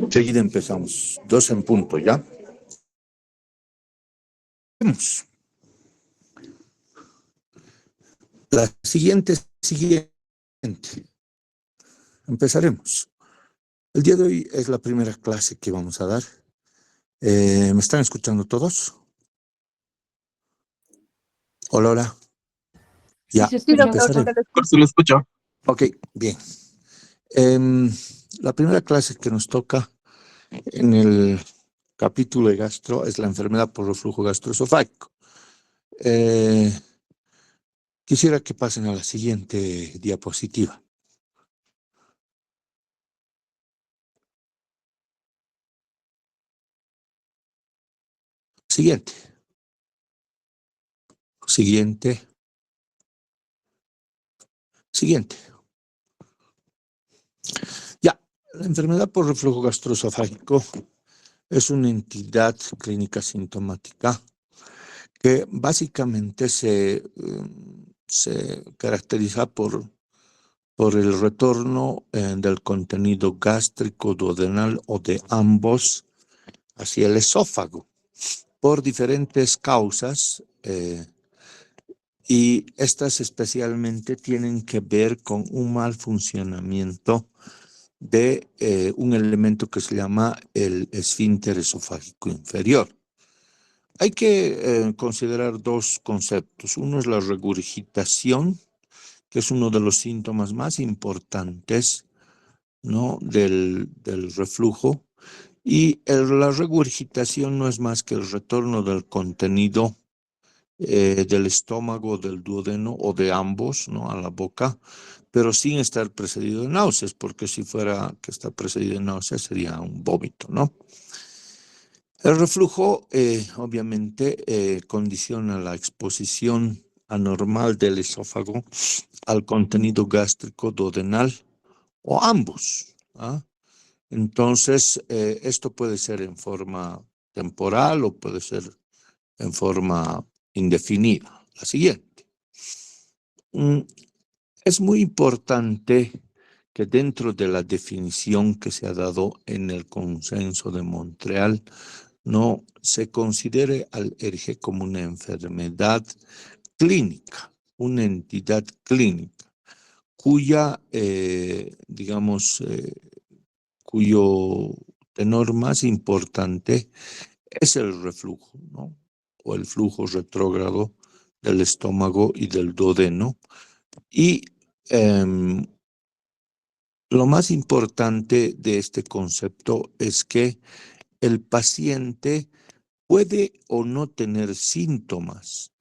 Enseguida empezamos. 2 en punto, ¿ya? La siguiente. Empezaremos. El día de hoy es la primera clase que vamos a dar. ¿Me están escuchando todos? Hola, hola. Sí, Ya, se escucha. empezaremos. Se lo escucho. Ok, bien. La primera clase que nos toca en el capítulo de gastro es la enfermedad por reflujo gastroesofágico. Quisiera que pasen a la siguiente diapositiva. Siguiente. Ya, la enfermedad por reflujo gastroesofágico es una entidad clínica sintomática que básicamente se caracteriza por el retorno del contenido gástrico, duodenal o de ambos hacia el esófago por diferentes causas y estas especialmente tienen que ver con un mal funcionamiento de un elemento que se llama el esfínter esofágico inferior. Hay que considerar dos conceptos. Uno es la regurgitación, que es uno de los síntomas más importantes, ¿no?, del reflujo. Y la regurgitación no es más que el retorno del contenido del estómago, del duodeno o de ambos, ¿no?, a la boca, pero sin estar precedido de náuseas, porque si fuera que está precedido de náuseas sería un vómito, ¿no? El reflujo, obviamente, condiciona la exposición anormal del esófago al contenido gástrico duodenal o ambos, ¿ah? Entonces, esto puede ser en forma temporal o puede ser en forma indefinida. La siguiente. Es muy importante que dentro de la definición que se ha dado en el Consenso de Montreal, no se considere al ERGE como una enfermedad clínica, una entidad clínica, cuya, cuyo tenor más importante es el reflujo, ¿no?, o el flujo retrógrado del estómago y del duodeno. Y lo más importante de este concepto es que el paciente puede o no tener síntomas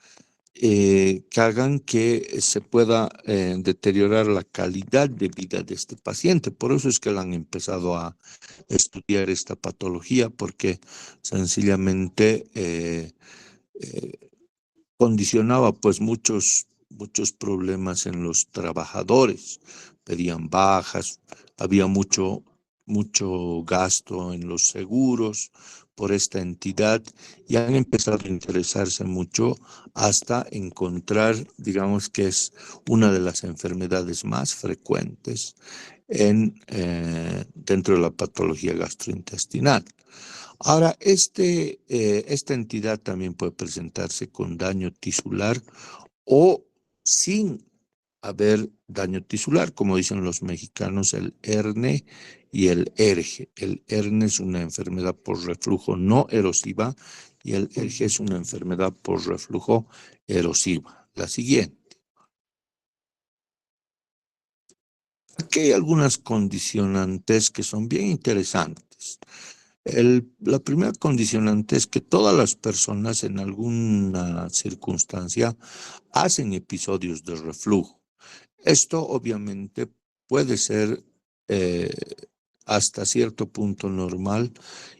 que hagan que se pueda deteriorar la calidad de vida de este paciente. Por eso es que le han empezado a estudiar esta patología, porque sencillamente condicionaba pues muchos problemas en los trabajadores. Pedían bajas, había mucho gasto en los seguros por esta entidad y han empezado a interesarse mucho hasta encontrar, digamos que es una de las enfermedades más frecuentes dentro de la patología gastrointestinal. Ahora, esta entidad también puede presentarse con daño tisular o sin haber daño tisular, como dicen los mexicanos, el HERNE y el ERGE. El HERNE es una enfermedad por reflujo no erosiva y el ERGE es una enfermedad por reflujo erosiva. La siguiente. Aquí hay algunas condicionantes que son bien interesantes. La primera condicionante es que todas las personas en alguna circunstancia hacen episodios de reflujo. Esto obviamente puede ser hasta cierto punto normal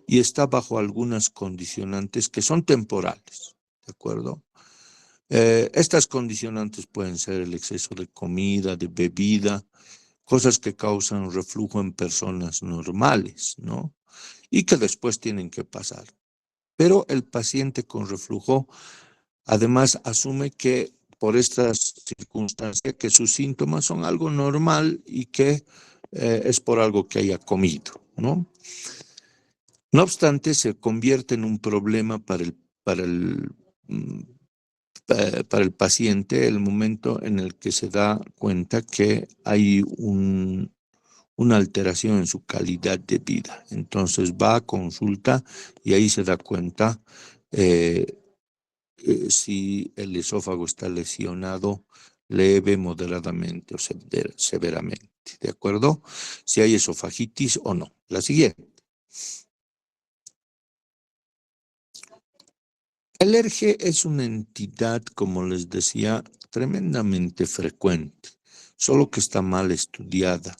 y está bajo algunas condicionantes que son temporales, ¿de acuerdo? Estas condicionantes pueden ser el exceso de comida, de bebida, cosas que causan reflujo en personas normales, ¿no? Y que después tienen que pasar. Pero el paciente con reflujo además asume que por estas circunstancias que sus síntomas son algo normal y que es por algo que haya comido, ¿no? No obstante, se convierte en un problema para el, mm, para el paciente el momento en el que se da cuenta que hay una alteración en su calidad de vida. Entonces va a consulta y ahí se da cuenta eh, si el esófago está lesionado leve, moderadamente o severamente. ¿De acuerdo? Si hay esofagitis o no. La siguiente. El ERGE es una entidad, como les decía, tremendamente frecuente, solo que está mal estudiada,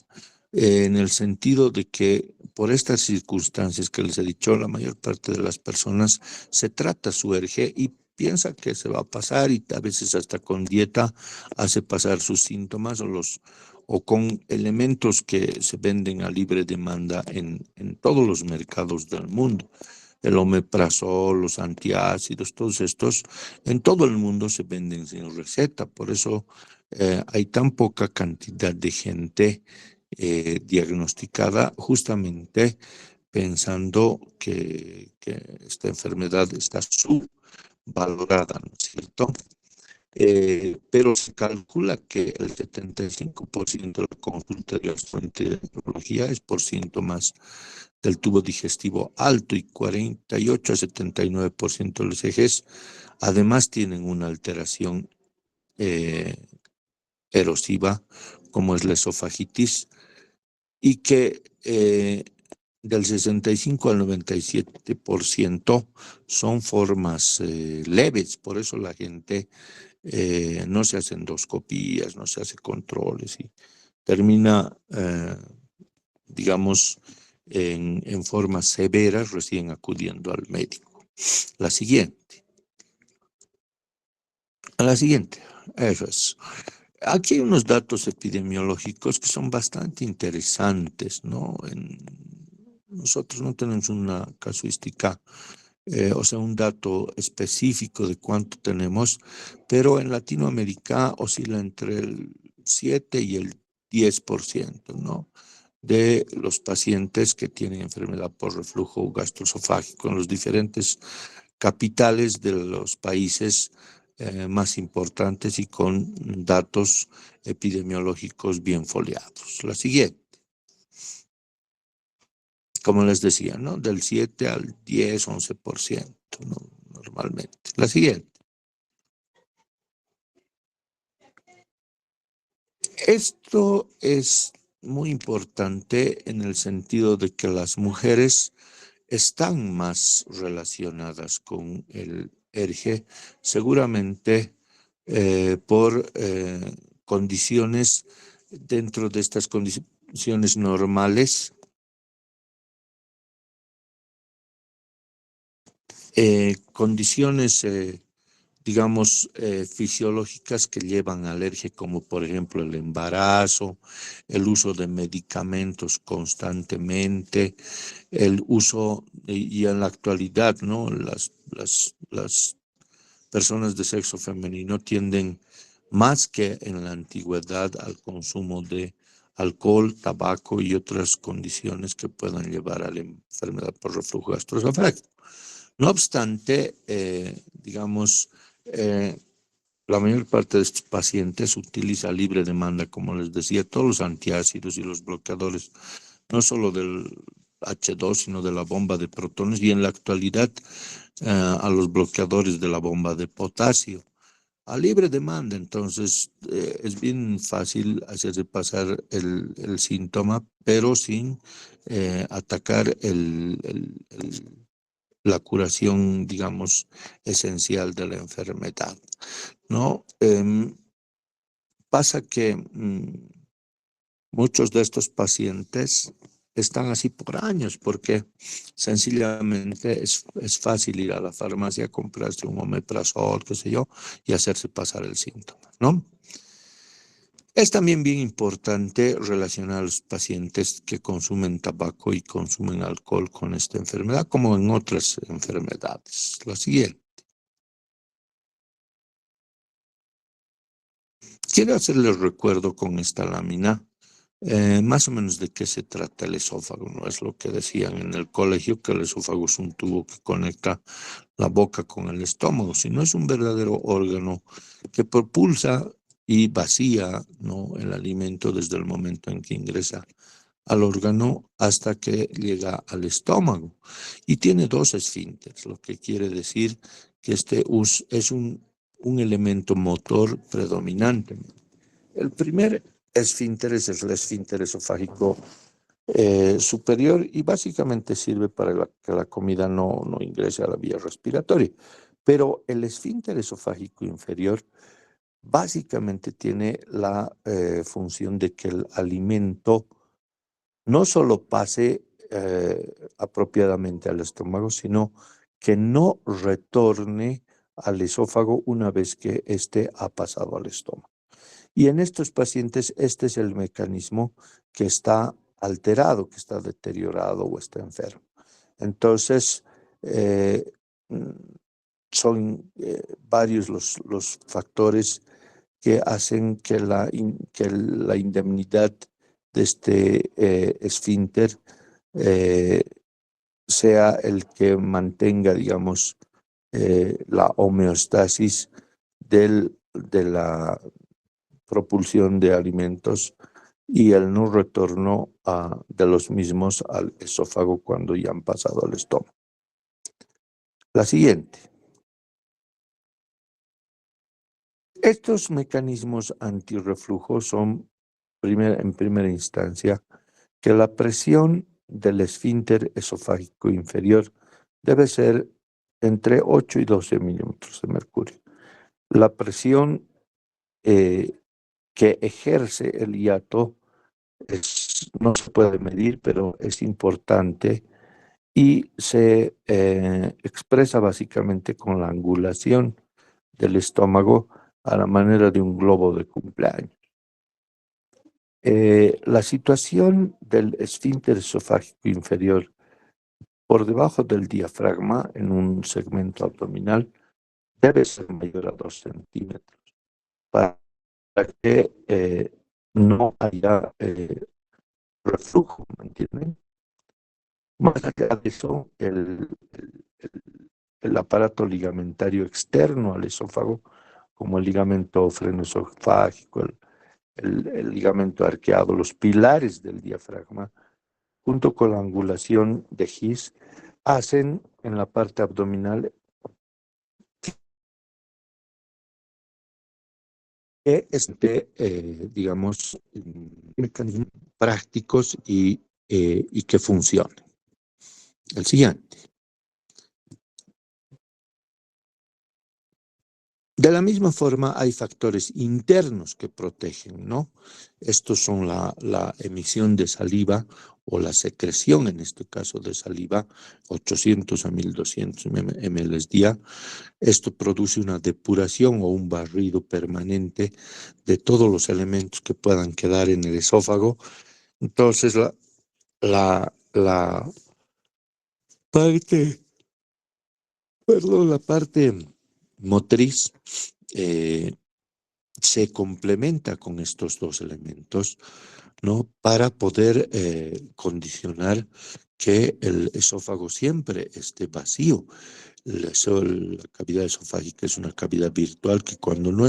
en el sentido de que por estas circunstancias que les he dicho, la mayor parte de las personas se trata su ERGE y piensa que se va a pasar y a veces hasta con dieta hace pasar sus síntomas o con elementos que se venden a libre demanda en todos los mercados del mundo. El omeprazol, los antiácidos, todos estos, en todo el mundo se venden sin receta. Por eso hay tan poca cantidad de gente diagnosticada justamente pensando que esta enfermedad está subvalorada, ¿no es cierto? Pero se calcula que el 75% de la consulta de gastroenterología es por síntomas del tubo digestivo alto y 48 a 79% de los ejes además tienen una alteración eh, erosiva como es la esofagitis y que del 65 al 97% son formas leves, por eso la gente no se hace endoscopías, no se hace controles y termina, digamos, en formas severas recién acudiendo al médico. La siguiente. A la siguiente. Eso es. Aquí hay unos datos epidemiológicos que son bastante interesantes, ¿no? Nosotros no tenemos una casuística, o sea, un dato específico de cuánto tenemos, pero en Latinoamérica oscila entre el 7 y el 10%, ¿no? De los pacientes que tienen enfermedad por reflujo gastroesofágico en los diferentes capitales de los países más importantes y con datos epidemiológicos bien foliados. La siguiente, como les decía, ¿no? Del 7 al 10, 11%, ¿no? Normalmente. La siguiente. Esto es muy importante en el sentido de que las mujeres están más relacionadas con el ERGE, seguramente por condiciones dentro de estas condiciones normales, condiciones digamos, fisiológicas que llevan a alergia, como por ejemplo el embarazo, el uso de medicamentos constantemente, el uso, y en la actualidad, ¿no? Las personas de sexo femenino tienden más que en la antigüedad al consumo de alcohol, tabaco y otras condiciones que puedan llevar a la enfermedad por reflujo gastroesofágico. No obstante, digamos, eh, la mayor parte de estos pacientes utiliza libre demanda, como les decía, todos los antiácidos y los bloqueadores, no solo del H2, sino de la bomba de protones y en la actualidad a los bloqueadores de la bomba de potasio. A libre demanda, entonces es bien fácil hacerse pasar el síntoma, pero sin atacar la curación, digamos, esencial de la enfermedad, ¿no? Pasa que muchos de estos pacientes están así por años porque sencillamente es fácil ir a la farmacia, comprarse un omeprazol, qué sé yo, y hacerse pasar el síntoma, ¿no? Es también bien importante relacionar a los pacientes que consumen tabaco y consumen alcohol con esta enfermedad, como en otras enfermedades. La siguiente. Quiero hacerles recuerdo con esta lámina más o menos de qué se trata el esófago. No es lo que decían en el colegio, que el esófago es un tubo que conecta la boca con el estómago, sino es un verdadero órgano que propulsa y vacía, ¿no?, el alimento desde el momento en que ingresa al órgano hasta que llega al estómago. Y tiene dos esfínteres, lo que quiere decir que este es un elemento motor predominante. El primer esfínter es el esfínter esofágico superior y básicamente sirve para que la comida no ingrese a la vía respiratoria. Pero el esfínter esofágico inferior básicamente tiene la función de que el alimento no solo pase apropiadamente al estómago, sino que no retorne al esófago una vez que éste ha pasado al estómago. Y en estos pacientes este es el mecanismo que está alterado, que está deteriorado o está enfermo. Entonces, eh, mm, son varios los factores que hacen que que la indemnidad de este esfínter eh, sea el que mantenga, digamos, la homeostasis de la propulsión de alimentos y el no retorno de los mismos al esófago cuando ya han pasado al estómago. La siguiente. Estos mecanismos antirreflujo son, en primera instancia, que la presión del esfínter esofágico inferior debe ser entre 8 y 12 milímetros de mercurio. La presión que ejerce el hiato no se puede medir, pero es importante y se expresa básicamente con la angulación del estómago a la manera de un globo de cumpleaños. La situación del esfínter esofágico inferior por debajo del diafragma en un segmento abdominal debe ser mayor a 2 centímetros para que no haya reflujo, ¿me entienden? Más allá de eso, el aparato ligamentario externo al esófago, como el ligamento frenoesofágico, el ligamento arqueado, los pilares del diafragma, junto con la angulación de His, hacen en la parte abdominal que digamos, mecanismos prácticos y que funcionen. El siguiente. De la misma forma, hay factores internos que protegen, ¿no? Estos son la emisión de saliva o la secreción, en este caso de saliva, 800 a 1200 ml día. Esto produce una depuración o un barrido permanente de todos los elementos que puedan quedar en el esófago. Entonces, la parte, la parte motriz se complementa con estos dos elementos, ¿no?, para poder condicionar que el esófago siempre esté vacío. La cavidad esofágica es una cavidad virtual que cuando no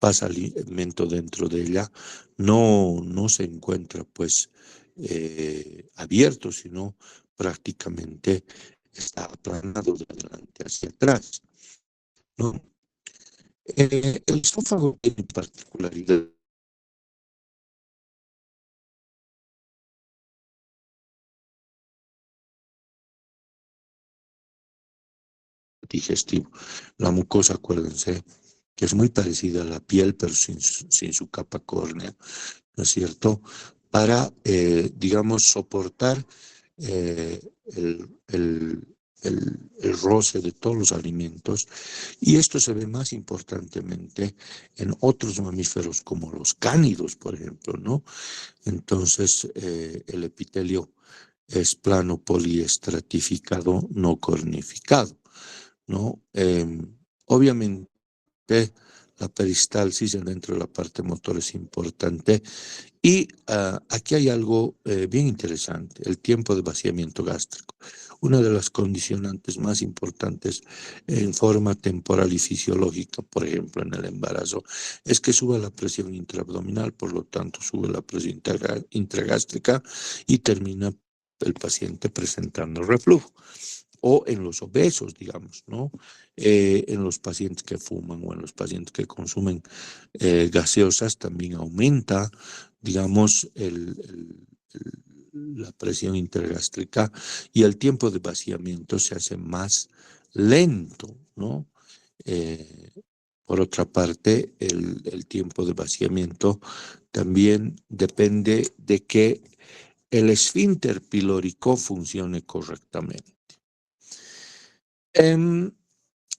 pasa alimento dentro de ella, no se encuentra pues abierto, sino prácticamente está aplanado de adelante hacia atrás, ¿no? El esófago tiene particularidad digestivo. La mucosa, acuérdense, que es muy parecida a la piel, pero sin su capa córnea, ¿no es cierto? Para, digamos, soportar el el roce de todos los alimentos, y esto se ve más importantemente en otros mamíferos como los cánidos, por ejemplo, ¿no? Entonces, el epitelio es plano poliestratificado, no cornificado, ¿no? Obviamente, la peristalsis dentro de la parte motora es importante y aquí hay algo bien interesante, el tiempo de vaciamiento gástrico. Una de las condicionantes más importantes en forma temporal y fisiológica, por ejemplo, en el embarazo, es que sube la presión intraabdominal, por lo tanto sube la presión intragástrica y termina el paciente presentando reflujo. O en los obesos, digamos, ¿no? En los pacientes que fuman o en los pacientes que consumen gaseosas también aumenta, digamos, la presión intergástrica y el tiempo de vaciamiento se hace más lento, ¿no? Eh, por otra parte, el tiempo de vaciamiento también depende de que el esfínter pilórico funcione correctamente. Em,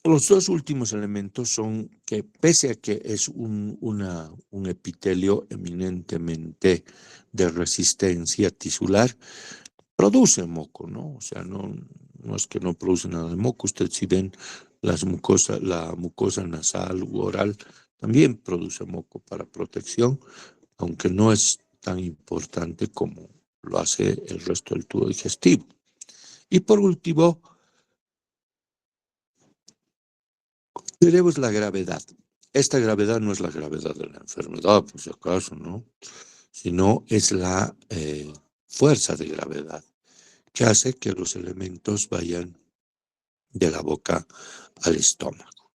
los dos últimos elementos son que pese a que es un epitelio eminentemente de resistencia tisular, produce moco, ¿no? O sea, no es que no produce nada de moco. Ustedes si ven la mucosa nasal u oral, también produce moco para protección, aunque no es tan importante como lo hace el resto del tubo digestivo. Y por último, tenemos la gravedad. Esta gravedad no es la gravedad de la enfermedad, por si acaso, ¿no? Sino es la fuerza de gravedad que hace que los elementos vayan de la boca al estómago.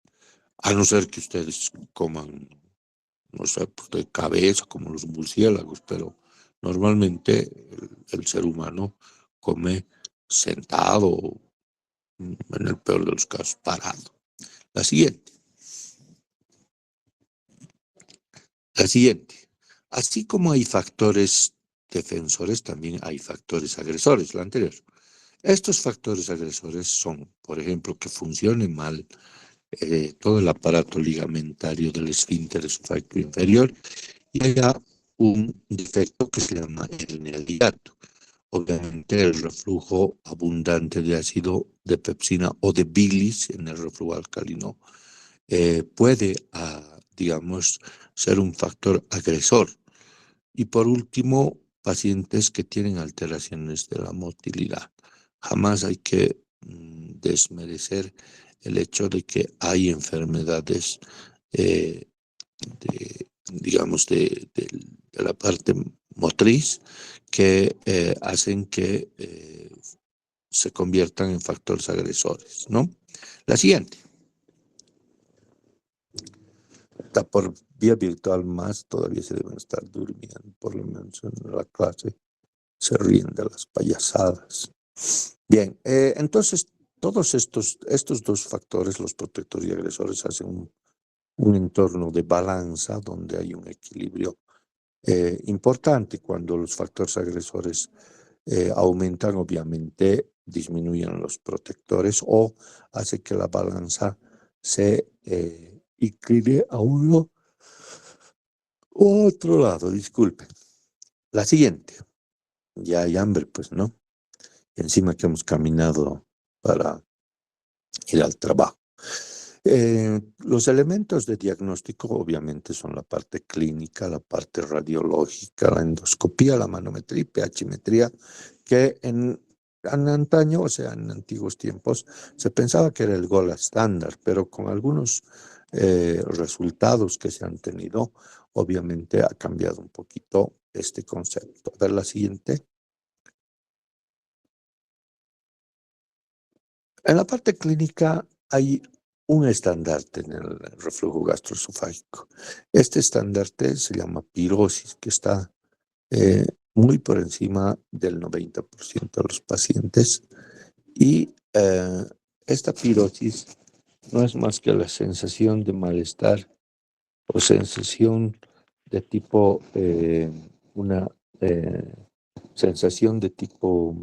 A no ser que ustedes coman, no sé, pues de cabeza, como los murciélagos, pero normalmente el ser humano come sentado, en el peor de los casos, parado. La siguiente. La siguiente. Así como hay factores defensores, también hay factores agresores, la anterior. Estos factores agresores son, por ejemplo, que funcione mal todo el aparato ligamentario del esfínter esofágico inferior y haya un defecto que se llama hernia de hiato. Obviamente el reflujo abundante de ácido de pepsina o de bilis en el reflujo alcalino puede, digamos, ser un factor agresor. Y por último, pacientes que tienen alteraciones de la motilidad. Jamás hay que desmerecer el hecho de que hay enfermedades, digamos, de la parte motriz que hacen que se conviertan en factores agresores, ¿no? La siguiente. Está por vía virtual más, todavía se deben estar durmiendo, por lo menos en la clase se ríen de las payasadas. Bien, entonces todos estos dos factores, los protectores y agresores, hacen un entorno de balanza donde hay un equilibrio importante. Cuando los factores agresores aumentan, obviamente disminuyen los protectores o hace que la balanza se incline a uno u otro lado, disculpe. La siguiente, ya hay hambre, pues, ¿no? Encima que hemos caminado para ir al trabajo. Los elementos de diagnóstico obviamente son la parte clínica, la parte radiológica, la endoscopía, la manometría y pHmetría, que en antaño, o sea, en antiguos tiempos, se pensaba que era el gold estándar, pero con algunos resultados que se han tenido, obviamente ha cambiado un poquito este concepto. A ver la siguiente. En la parte clínica hay un estandarte en el reflujo gastroesofágico. Este estandarte se llama pirosis, que está muy por encima del 90% de los pacientes. Y esta pirosis no es más que la sensación de malestar o sensación de tipo, una sensación de tipo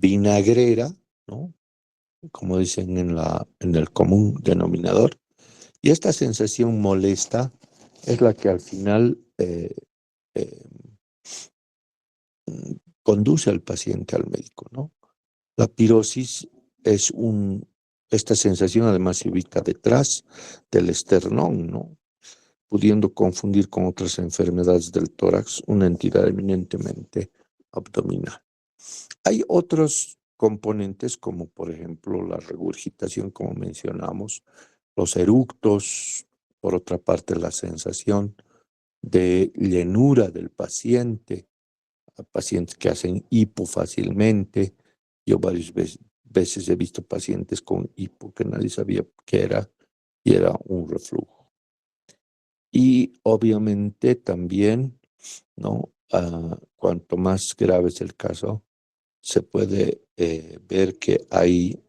vinagrera, ¿no? Como dicen en el común denominador. Y esta sensación molesta es la que al final eh, conduce al paciente al médico, ¿no? La pirosis es esta sensación además se ubica detrás del esternón, ¿no? Pudiendo confundir con otras enfermedades del tórax, una entidad eminentemente abdominal. Hay otros componentes como por ejemplo la regurgitación, como mencionamos, los eructos, por otra parte la sensación de llenura del paciente, a pacientes que hacen hipo fácilmente. Yo varias veces he visto pacientes con hipo que nadie sabía qué era y era un reflujo. Y obviamente también, ¿no? Cuanto más grave es el caso, se puede ver que hay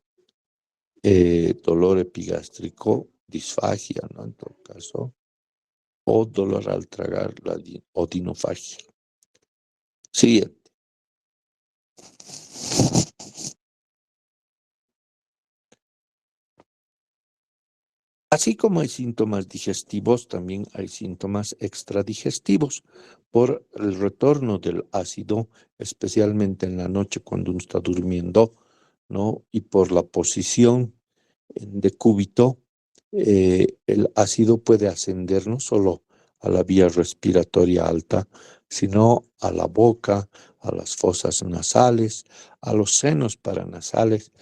dolor epigástrico, disfagia, ¿no? En todo caso, o dolor al tragar, la odinofagia. Siguiente. Así como hay síntomas digestivos, también hay síntomas extradigestivos por el retorno del ácido, especialmente en la noche cuando uno está durmiendo, ¿no? Y por la posición en decúbito, el ácido puede ascender no solo a la vía respiratoria alta, sino a la boca, a las fosas nasales, a los senos paranasales,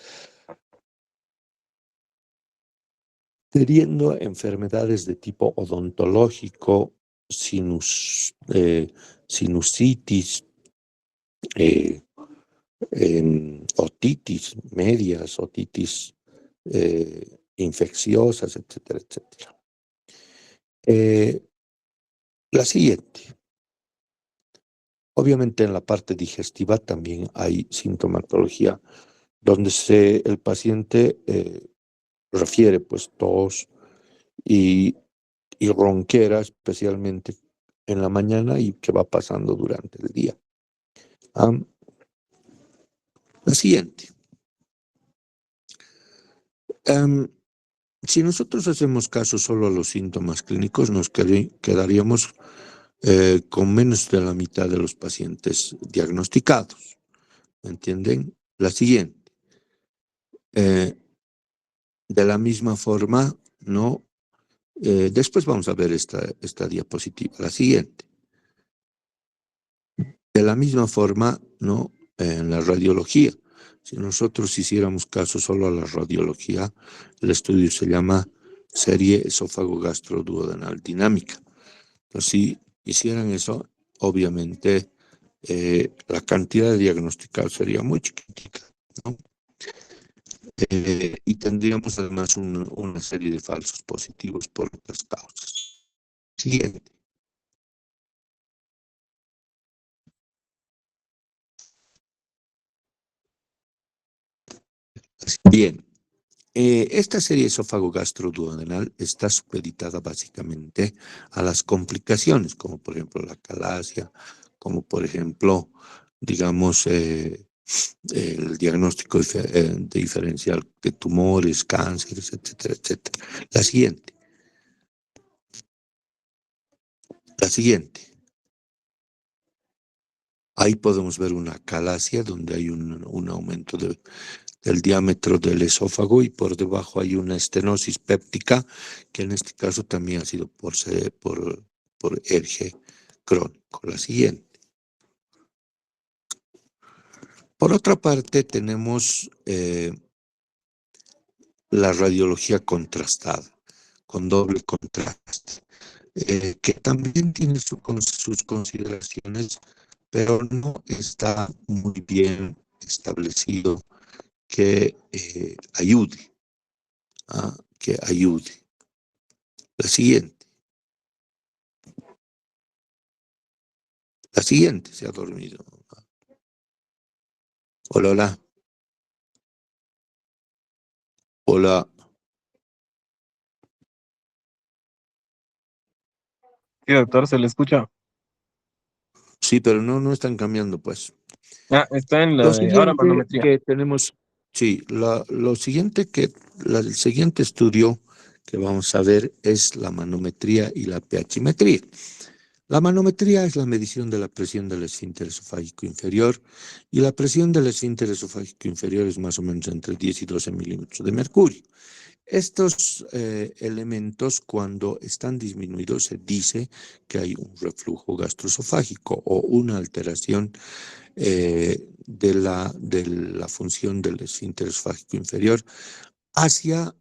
teniendo enfermedades de tipo odontológico, sinusitis, eh, otitis medias, otitis infecciosas, etcétera, etcétera. La siguiente. Obviamente en la parte digestiva también hay sintomatología donde el paciente refiere pues tos y, y ronquera, especialmente en la mañana y que va pasando durante el día. La siguiente. Si nosotros hacemos caso solo a los síntomas clínicos, nos quedaríamos con menos de la mitad de los pacientes diagnosticados. ¿Me entienden? La siguiente. Eh, de la misma forma, ¿no? Después vamos a ver esta diapositiva, la siguiente. De la misma forma, ¿no? En la radiología. Si nosotros hiciéramos caso solo a la radiología, el estudio se llama serie esófago-gastroduodenal dinámica. Entonces, si hicieran eso, obviamente la cantidad de diagnosticados sería muy chiquitica, ¿no? Y tendríamos además una serie de falsos positivos por otras causas. Siguiente. Bien, esta serie esófago-gastroduodenal está supeditada básicamente a las complicaciones, como por ejemplo la calasia, como por ejemplo, digamos, el diagnóstico diferencial de tumores, cánceres, etcétera, etcétera. La siguiente. La siguiente. Ahí podemos ver una calasia donde hay un aumento del diámetro del esófago y por debajo hay una estenosis péptica que en este caso también ha sido por ERG crónico. La siguiente. Por otra parte, tenemos la radiología contrastada, con doble contraste, que también tiene sus consideraciones, pero no está muy bien establecido que ayude, que ayude. La siguiente. La siguiente se ha dormido. Hola, hola. Hola. Sí, doctor, se le escucha. Sí, pero no están cambiando, pues. Ah, está en Lo la de ahora siguiente manometría. que tenemos, sí, lo siguiente el siguiente estudio que vamos a ver es la manometría y la pHmetría. La manometría es la medición de la presión del esfínter esofágico inferior y la presión del esfínter esofágico inferior es más o menos entre 10 y 12 milímetros de mercurio. Estos elementos, cuando están disminuidos, se dice que hay un reflujo gastroesofágico o una alteración de la función del esfínter esofágico inferior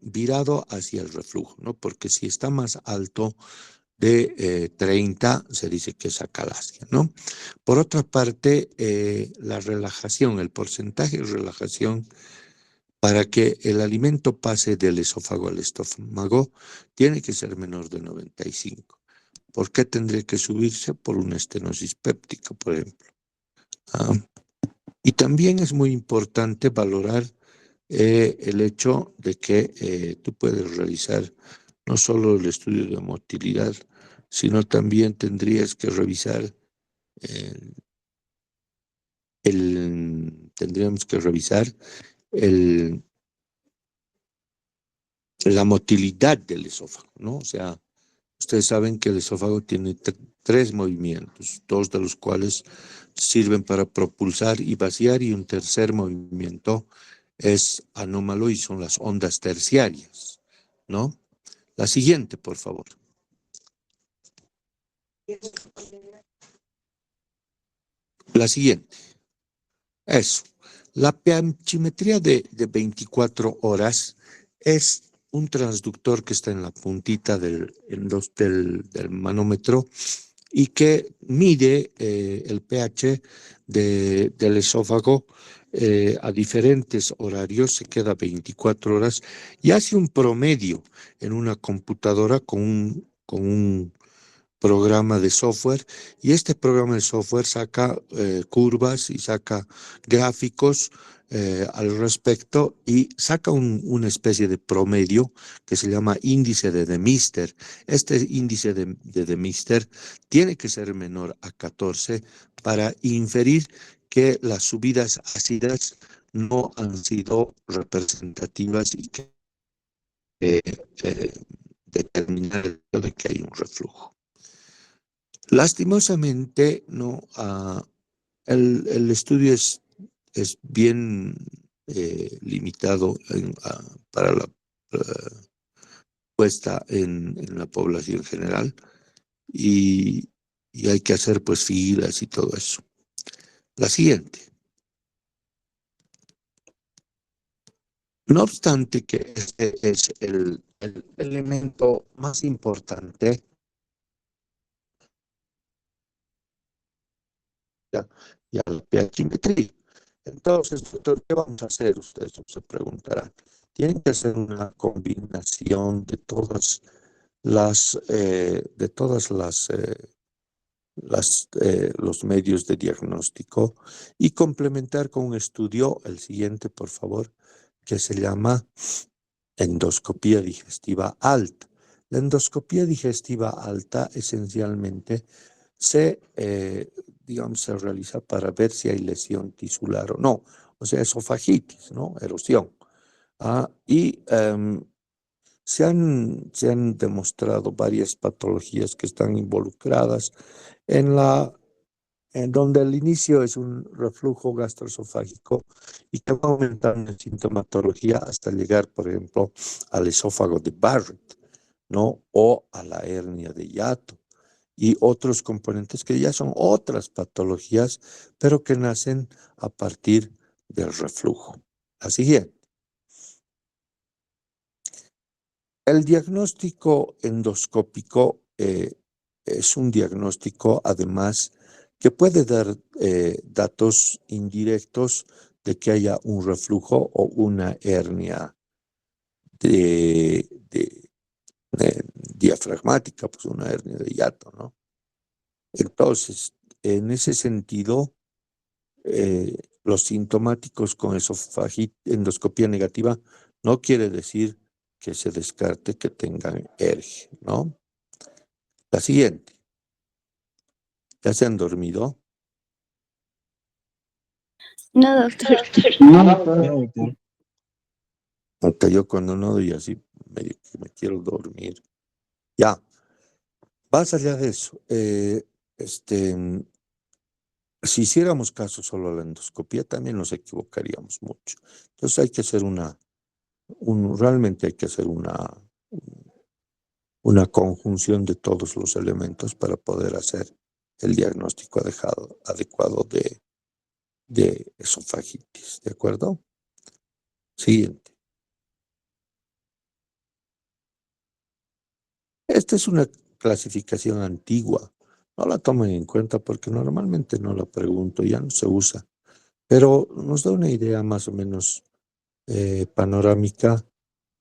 virado hacia el reflujo, ¿no? Porque si está más alto de 30, se dice que es acalasia, ¿no? Por otra parte, la relajación, el porcentaje de relajación para que el alimento pase del esófago al estómago, tiene que ser menor de 95. ¿Por qué tendría que subirse? Por una estenosis péptica, por ejemplo. Ah, y también es muy importante valorar el hecho de que tú puedes realizar no solo el estudio de motilidad, sino también tendrías que revisar eh, tendríamos que revisar el, la motilidad del esófago, ¿no? O sea, ustedes saben que el esófago tiene tres movimientos, dos de los cuales sirven para propulsar y vaciar, y un tercer movimiento es anómalo y son las ondas terciarias, ¿no? La siguiente, por favor. La siguiente. Eso. La pHmetría de 24 horas es un transductor que está en la puntita del manómetro y que mide el pH del esófago a diferentes horarios, se queda 24 horas y hace un promedio en una computadora con un programa de software, y este programa de software saca curvas y saca gráficos al respecto y saca una especie de promedio que se llama índice de Mister. Este índice de Mister tiene que ser menor a 14 para inferir que las subidas ácidas no han sido representativas y que eh, determinar el hecho de que hay un reflujo. Lastimosamente, no, el estudio es bien limitado para la puesta en la población general y, y hay que hacer pues filas y todo eso. La siguiente. No obstante que este es el elemento más importante ya, ya la pHmetría. Entonces, doctor, ¿qué vamos a hacer? Ustedes se preguntarán. Tienen que hacer una combinación de los medios de diagnóstico y complementar con un estudio, el siguiente, por favor, que se llama endoscopía digestiva alta. La endoscopía digestiva alta esencialmente digamos, se realiza para ver si hay lesión tisular o no, o sea, esofagitis, ¿no? Erosión. Y se han demostrado varias patologías que están involucradas en en donde el inicio es un reflujo gastroesofágico y que va aumentando en sintomatología hasta llegar, por ejemplo, al esófago de Barrett, ¿no? O a la hernia de hiato y otros componentes que ya son otras patologías, pero que nacen a partir del reflujo. La siguiente. El diagnóstico endoscópico es un diagnóstico, además, que puede dar datos indirectos de que haya un reflujo o una hernia de, de- diafragmática, pues una hernia de hiato, ¿no? Entonces, en ese sentido, los sintomáticos con endoscopía negativa no quiere decir que se descarte que tengan ERG, ¿no? La siguiente. ¿Ya se han dormido? No, doctor. No, doctor. Hasta yo cuando no doy así, medio que me quiero dormir. Ya, más allá de eso, si hiciéramos caso solo a la endoscopía, también nos equivocaríamos mucho. Entonces hay que hacer realmente hay que hacer una conjunción de todos los elementos para poder hacer el diagnóstico adecuado de esofagitis, ¿de acuerdo? Siguiente. Esta es una clasificación antigua. No la tomen en cuenta porque normalmente no la pregunto, ya no se usa. Pero nos da una idea más o menos panorámica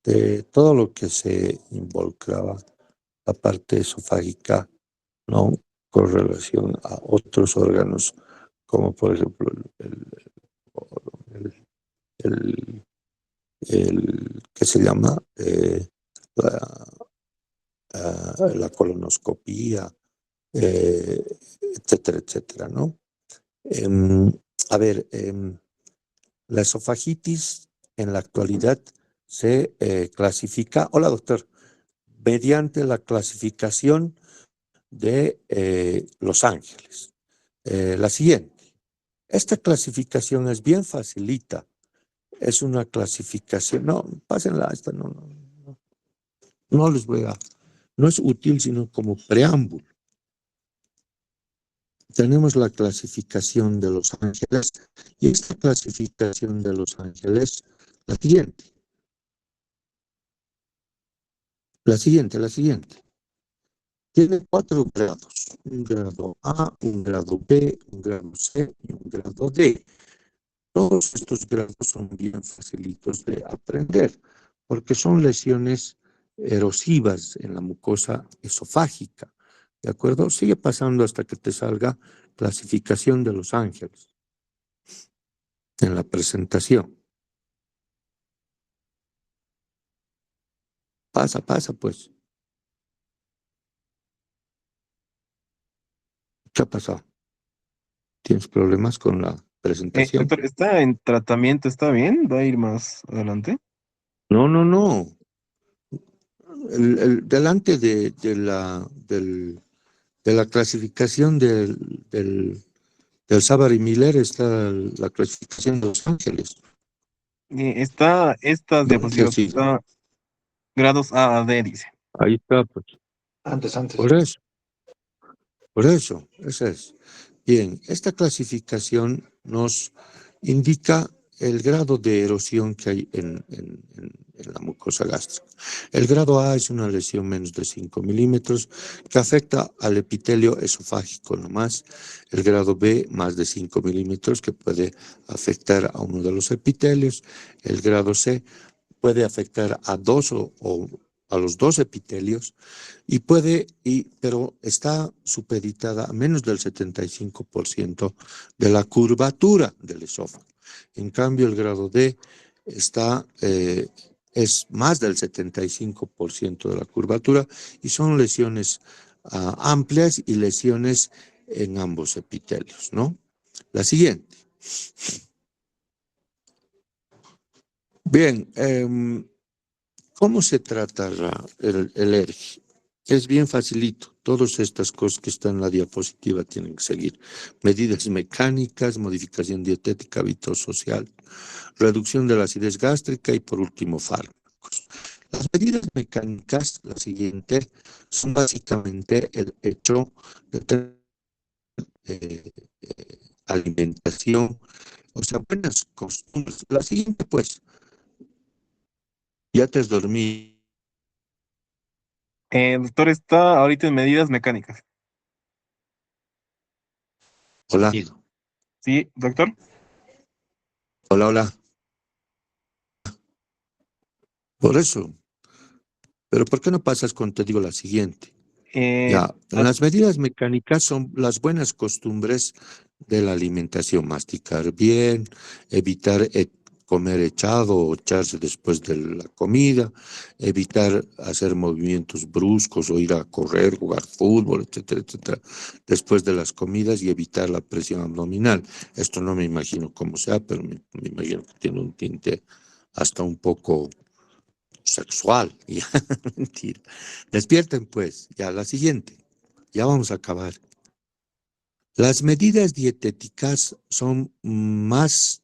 de todo lo que se involucraba la parte esofágica, ¿no? Con relación a otros órganos, como por ejemplo el, ¿qué se llama? La, la colonoscopía, etcétera, etcétera, ¿no? Em, a ver, la esofagitis en la actualidad se clasifica, hola doctor, mediante la clasificación de Los Ángeles. La siguiente. Esta clasificación es bien facilita. Es una clasificación, no, pásenla, esta no les voy a, no es útil sino como preámbulo. Tenemos la clasificación de Los Ángeles y esta clasificación de Los Ángeles, la siguiente. La siguiente. Tiene 4 grados, un grado A, un grado B, un grado C y un grado D. Todos estos grados son bien facilitos de aprender porque son lesiones erosivas en la mucosa esofágica. ¿De acuerdo? Sigue pasando hasta que te salga clasificación de Los Ángeles en la presentación. Pasa, pues. ¿Qué ha pasado? ¿Tienes problemas con la presentación? Doctor, ¿está en tratamiento? ¿Está bien? ¿Va a ir más adelante? No. Delante de la clasificación del Savary Miller está la clasificación de Los Ángeles. Estas ¿Dónde ha diapositivas, sido? está grados A a D, dice. Ahí está, pues. Antes. Por eso, esa es. Bien, esta clasificación nos indica el grado de erosión que hay en la mucosa gástrica. El grado A es una lesión menos de 5 milímetros que afecta al epitelio esofágico nomás. El grado B, más de 5 milímetros, que puede afectar a uno de los epitelios. El grado C puede afectar a dos o a los 2 epitelios pero está supeditada a menos del 75% de la curvatura del esófago. En cambio, el grado D es más del 75% de la curvatura y son lesiones amplias y lesiones en ambos epitelios, ¿no? La siguiente. Bien, ¿cómo se trata el ERG? Es bien facilito. Todas estas cosas que están en la diapositiva tienen que seguir. Medidas mecánicas, modificación dietética, hábito social, reducción de la acidez gástrica y por último fármacos. Las medidas mecánicas, la siguiente, son básicamente el hecho de tener alimentación, o sea, buenas costumbres. La siguiente, pues, ya te has dormido. Doctor, está ahorita en medidas mecánicas. Hola. Sí, doctor. Hola. Por eso. Pero ¿por qué no pasas con, te digo, la siguiente? Ya, Las- las medidas mecánicas son las buenas costumbres de la alimentación, masticar bien, evitar comer echado o echarse después de la comida, evitar hacer movimientos bruscos o ir a correr, jugar fútbol, etcétera, etcétera, después de las comidas y evitar la presión abdominal. Esto no me imagino cómo sea, pero me imagino que tiene un tinte hasta un poco sexual. Ya, mentira. Despierten pues, ya la siguiente, ya vamos a acabar. Las medidas dietéticas son más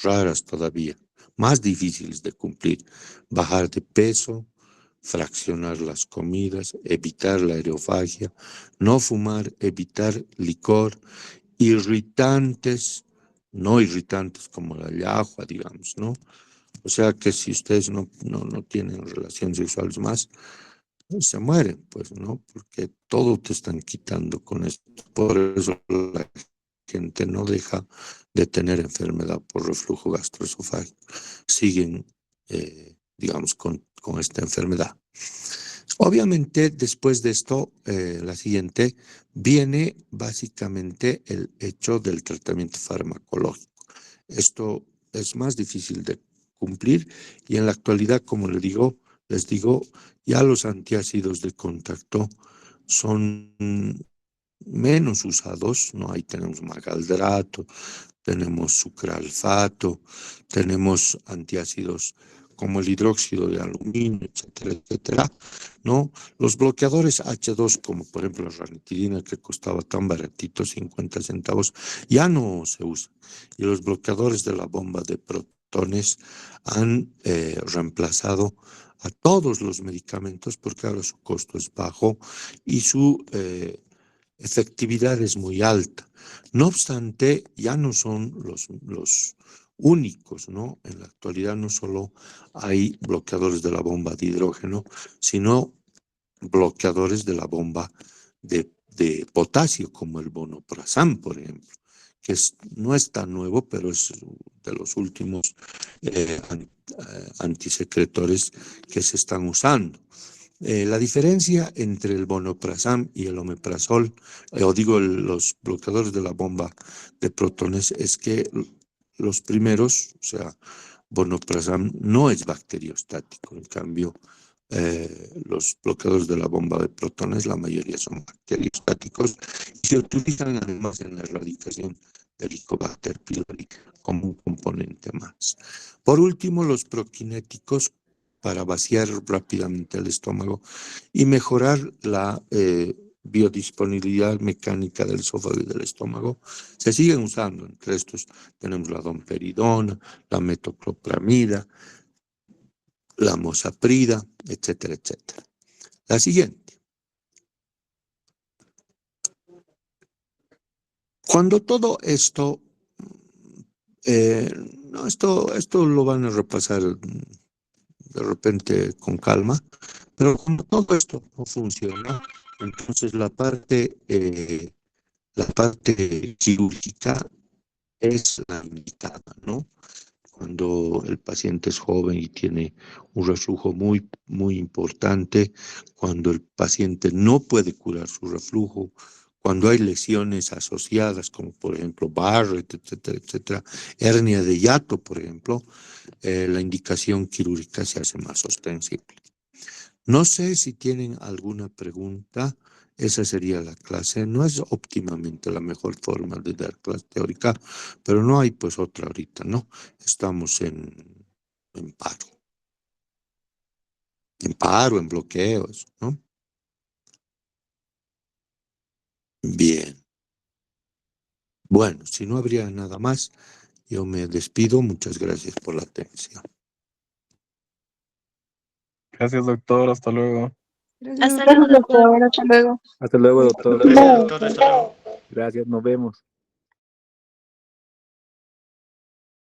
raras todavía, más difíciles de cumplir. Bajar de peso, fraccionar las comidas, evitar la aerofagia, no fumar, evitar licor, irritantes, no irritantes como la llajua, digamos, ¿no? O sea que si ustedes no tienen relaciones sexuales más, se mueren, pues, ¿no? Porque todo te están quitando con esto. Por eso la gente no deja de tener enfermedad por reflujo gastroesofágico. Siguen, digamos, con esta enfermedad. Obviamente, después de esto, la siguiente, viene básicamente el hecho del tratamiento farmacológico. Esto es más difícil de cumplir y en la actualidad, como les digo, ya los antiácidos de contacto son menos usados, ¿no? Ahí tenemos magaldrato, tenemos sucralfato, tenemos antiácidos como el hidróxido de aluminio, etcétera, etcétera, ¿no? Los bloqueadores H2, como por ejemplo la ranitidina, que costaba tan baratito, 50 centavos, ya no se usa. Y los bloqueadores de la bomba de protones han reemplazado a todos los medicamentos porque ahora su costo es bajo y su efectividad es muy alta. No obstante, ya no son los únicos, ¿no? En la actualidad no solo hay bloqueadores de la bomba de hidrógeno, sino bloqueadores de la bomba de potasio, como el vonoprazán, por ejemplo, que no es tan nuevo, pero es de los últimos antisecretores que se están usando. La diferencia entre el vonoprazán y el omeprazol, los bloqueadores de la bomba de protones, es que los primeros, o sea, vonoprazán no es bacteriostático, en cambio, los bloqueadores de la bomba de protones, la mayoría son bacteriostáticos y se utilizan además en la erradicación del Helicobacter pylori como un componente más. Por último, los proquinéticos para vaciar rápidamente el estómago y mejorar la biodisponibilidad mecánica del esófago y del estómago, se siguen usando. Entre estos tenemos la domperidona, la metoclopramida, la mosaprida, etcétera, etcétera. La siguiente. Cuando todo esto, no, esto lo van a repasar de repente con calma, pero como todo esto no funciona, entonces la parte quirúrgica es la indicada, ¿no? Cuando el paciente es joven y tiene un reflujo muy, muy importante, cuando el paciente no puede curar su reflujo, cuando hay lesiones asociadas, como por ejemplo Barrett, etcétera, etcétera, hernia de hiato, por ejemplo, la indicación quirúrgica se hace más ostensible. No sé si tienen alguna pregunta. Esa sería la clase. No es óptimamente la mejor forma de dar clase teórica, pero no hay pues otra ahorita, ¿no? Estamos en paro. En paro, en bloqueos, ¿no? Bien. Bueno, si no habría nada más, yo me despido. Muchas gracias por la atención. Gracias, doctor. Hasta luego. Hasta luego, doctor. Hasta luego. Hasta luego, doctor. Doctor, hasta luego. Gracias, nos vemos.